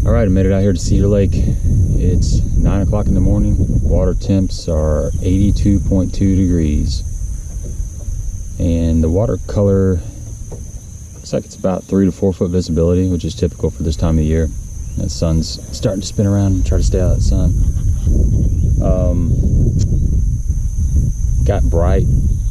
All right, I made it out here to Cedar Lake. It's 9 o'clock in the morning. Water temps are 82.2 degrees. And the water color looks like it's about 3 to 4 foot visibility, which is typical for this time of year. The sun's starting to spin around and try to stay out of the sun. Got bright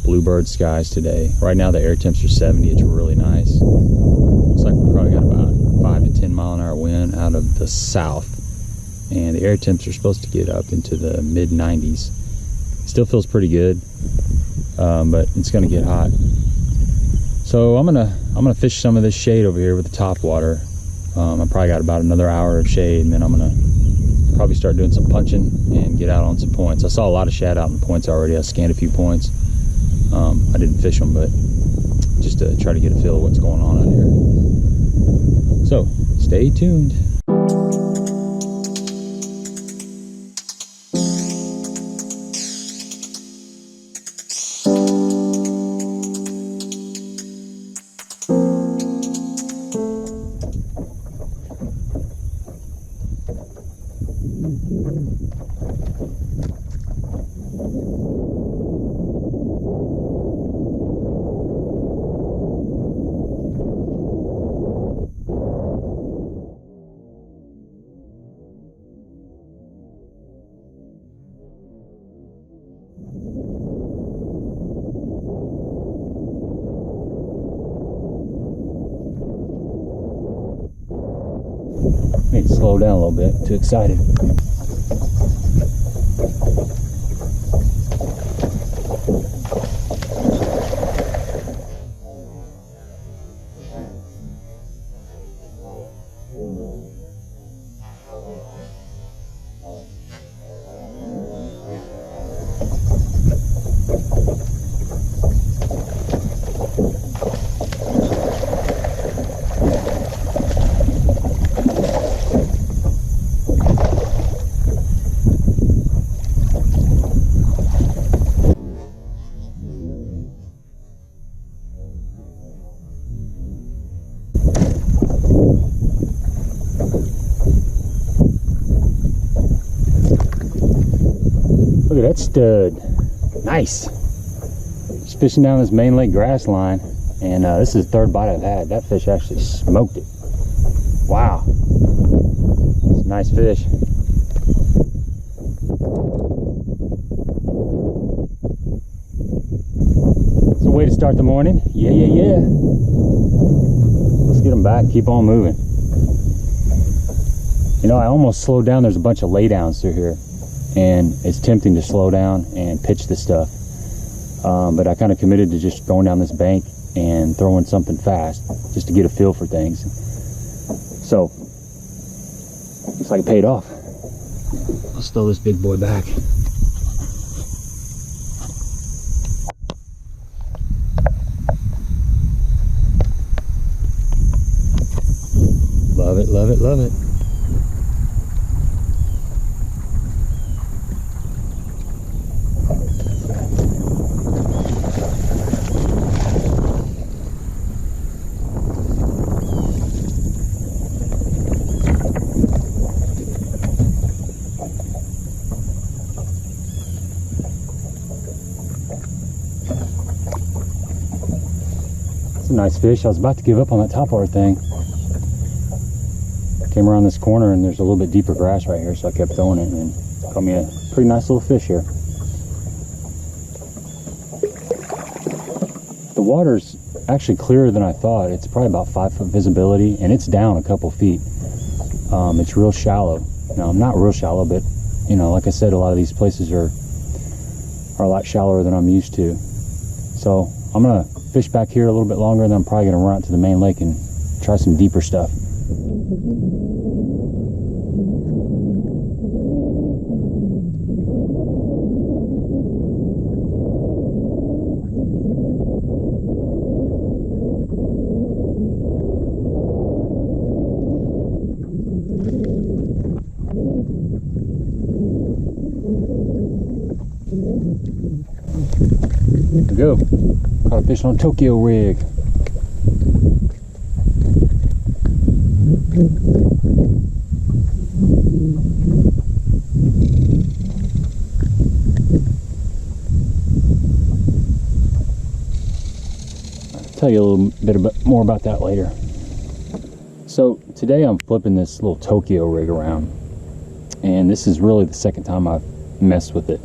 bluebird skies today. Right now the air temps are 70. It's really nice. Looks like we probably got about 5 to 10 mile an hour wind out of the south, and the air temps are supposed to get up into the mid 90s. Still feels pretty good, but it's gonna get hot. So I'm gonna fish some of this shade over here with the top water. I probably got about another hour of shade, and then I'm gonna probably start doing some punching and get out on some points. I saw a lot of shad out in points already. I scanned a few points. I didn't fish them, but just to try to get a feel of what's going on out here. So stay tuned. Need to slow down a little bit. Too excited. Look at that stud. Nice. Just fishing down this main lake grass line, and this is the third bite I've had. That fish actually smoked it. Wow. It's a nice fish. It's a way to start the morning. Yeah. Let's get them back. Keep on moving. You know, I almost slowed down. There's a bunch of laydowns through here, and it's tempting to slow down and pitch this stuff, but I kind of committed to just going down this bank and throwing something fast just to get a feel for things. So looks like it paid off. Let's throw this big boy back. Love it, love it, love it. It's a nice fish. I was about to give up on that topwater thing. Came around this corner and there's a little bit deeper grass right here, so I kept throwing it and caught me a pretty nice little fish here. The water's actually clearer than I thought. It's probably about 5 foot visibility, and it's down a couple feet. It's real shallow. Now, not real shallow, but you know, like I said, a lot of these places are a lot shallower than I'm used to. So I'm gonna fish back here a little bit longer, and then I'm probably gonna run out to the main lake and try some deeper stuff. Good to go. Caught a fish on a Tokyo rig. I'll tell you a little bit more about that later. So today I'm flipping this little Tokyo rig around, and this is really the second time I've messed with it.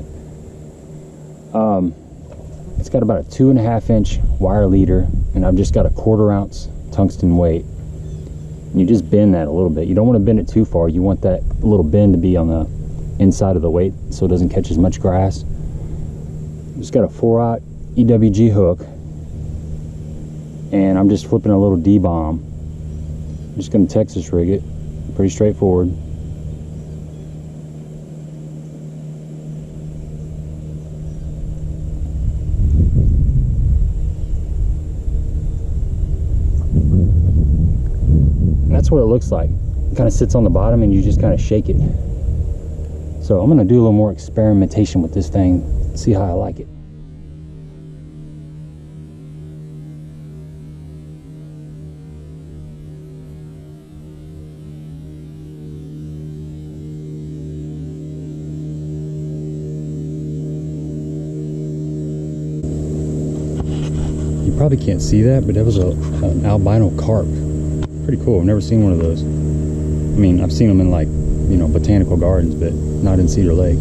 It's got about a 2.5 inch wire leader, and I've just got a 1/4 ounce tungsten weight. And you just bend that a little bit. You don't want to bend it too far. You want that little bend to be on the inside of the weight so it doesn't catch as much grass. Just got a 4/0 EWG hook, and I'm just flipping a little D-bomb. I'm just going to Texas rig it. Pretty straightforward. That's what it looks like. It kind of sits on the bottom and you just kind of shake it. So I'm going to do a little more experimentation with this thing, see how I like it. You probably can't see that, but that was an albino carp. Pretty cool. I've never seen one of those. I mean, I've seen them in, like, you know, botanical gardens, but not in Cedar Lake.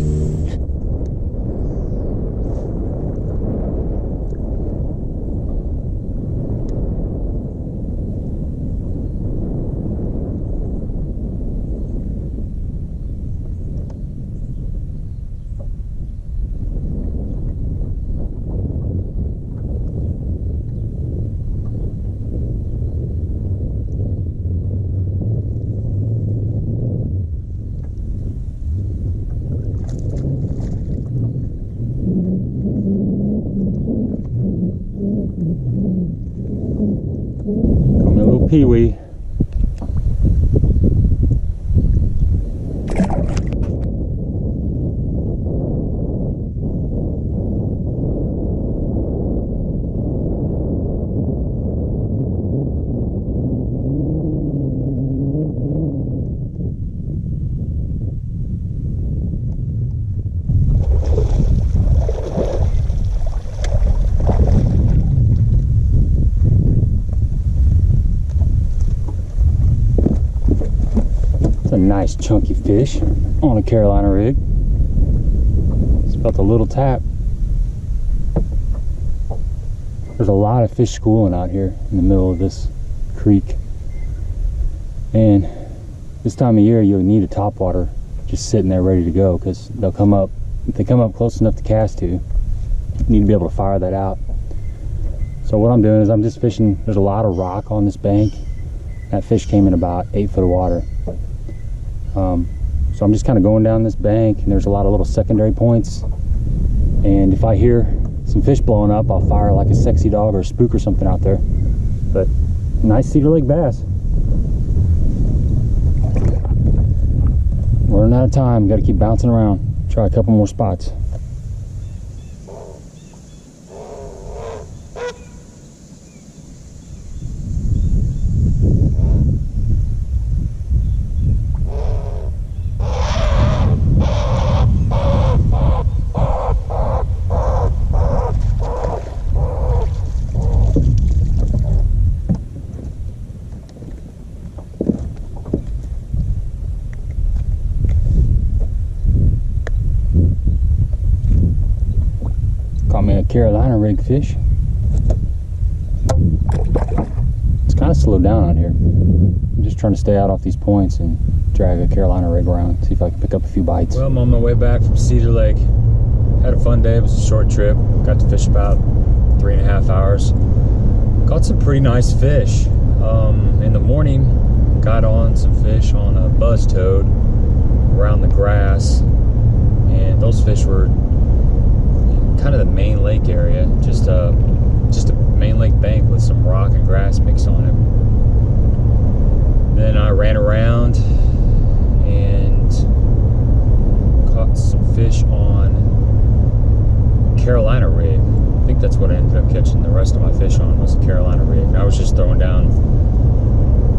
Pee-wee. A nice chunky fish on a Carolina rig. It's about the little tap. There's a lot of fish schooling out here in the middle of this creek, and this time of year you'll need a topwater just sitting there ready to go, because they'll come up. If they come up close enough to cast to, you need to be able to fire that out. So what I'm doing is I'm just fishing. There's a lot of rock on this bank. That fish came in about 8 foot of water. So I'm just kind of going down this bank, and there's a lot of little secondary points, and if I hear some fish blowing up, I'll fire like a sexy dog or a spook or something out there. But nice Cedar Lake bass. Running out of time, got to keep bouncing around, try a couple more spots. Caught me a Carolina rig fish. It's kind of slowed down out here. I'm just trying to stay out off these points and drag a Carolina rig around, see if I can pick up a few bites. Well, I'm on my way back from Cedar Lake. Had a fun day. It was a short trip. Got to fish about 3.5 hours. Caught some pretty nice fish. In the morning, got on some fish on a buzz toad around the grass, and those fish were kind of the main lake area, just a main lake bank with some rock and grass mixed on it. Then I ran around and caught some fish on Carolina rig. I think that's what I ended up catching the rest of my fish on, was a Carolina rig. I was just throwing down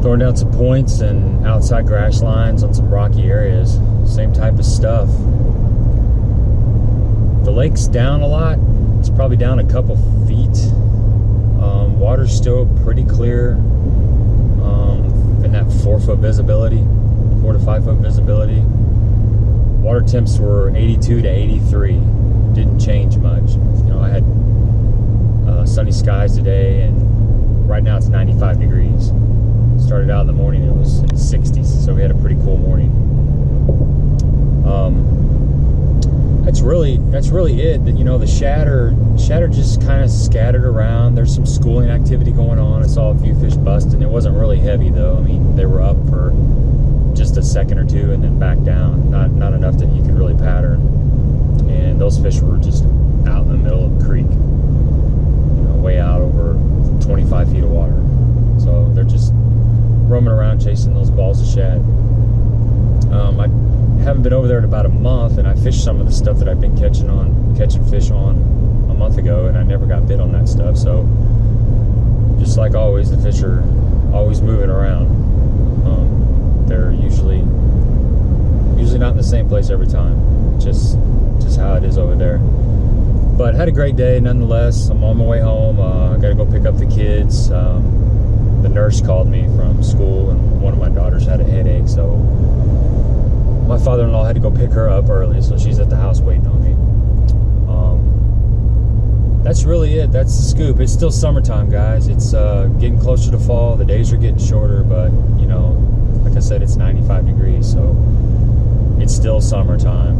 Throwing down some points and outside grass lines on some rocky areas. Same type of stuff. The lake's down a lot. It's probably down a couple feet. Water's still pretty clear. In that 4-foot visibility, 4 to 5 foot visibility. Water temps were 82 to 83. Didn't change much. You know, I had sunny skies today, and right now it's 95 degrees. Started out in the morning, it was in the 60s, so we had a pretty cool morning. That's really it. You know, the shatter just kind of scattered around. There's some schooling activity going on. I saw a few fish busting. It wasn't really heavy though. I mean, they were up for just a second or two and then back down. Not enough that you could really pattern. And those fish were just out in the middle of the creek, you know, way out over 25 feet of water. So they're just roaming around chasing those balls of shad. I haven't been over there in about a month, and I fished some of the stuff that I've been catching fish on a month ago, and I never got bit on that stuff. So just like always, the fish are always moving around. They're usually not in the same place every time. Just how it is over there. But had a great day nonetheless. I'm on my way home. I gotta go pick up the kids. The nurse called me from school, and one of my daughters had a headache, so my father-in-law had to go pick her up early, so she's at the house waiting on me. That's really it. That's the scoop. It's still summertime, guys. It's getting closer to fall. The days are getting shorter, but you know, like I said, it's 95 degrees, so it's still summertime.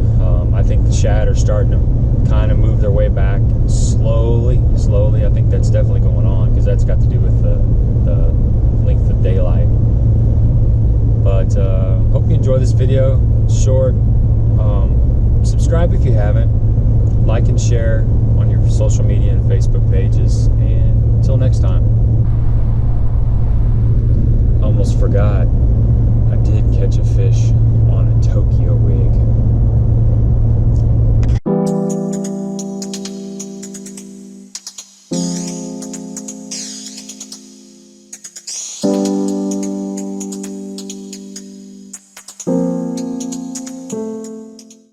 I think the shad are starting to kind of move their way back slowly. I think that's definitely going on, because that's got to do with the length of daylight. But hope you enjoy this video. It's short. Subscribe if you haven't. Like and share on your social media and Facebook pages. And until next time. Almost forgot. I did catch a fish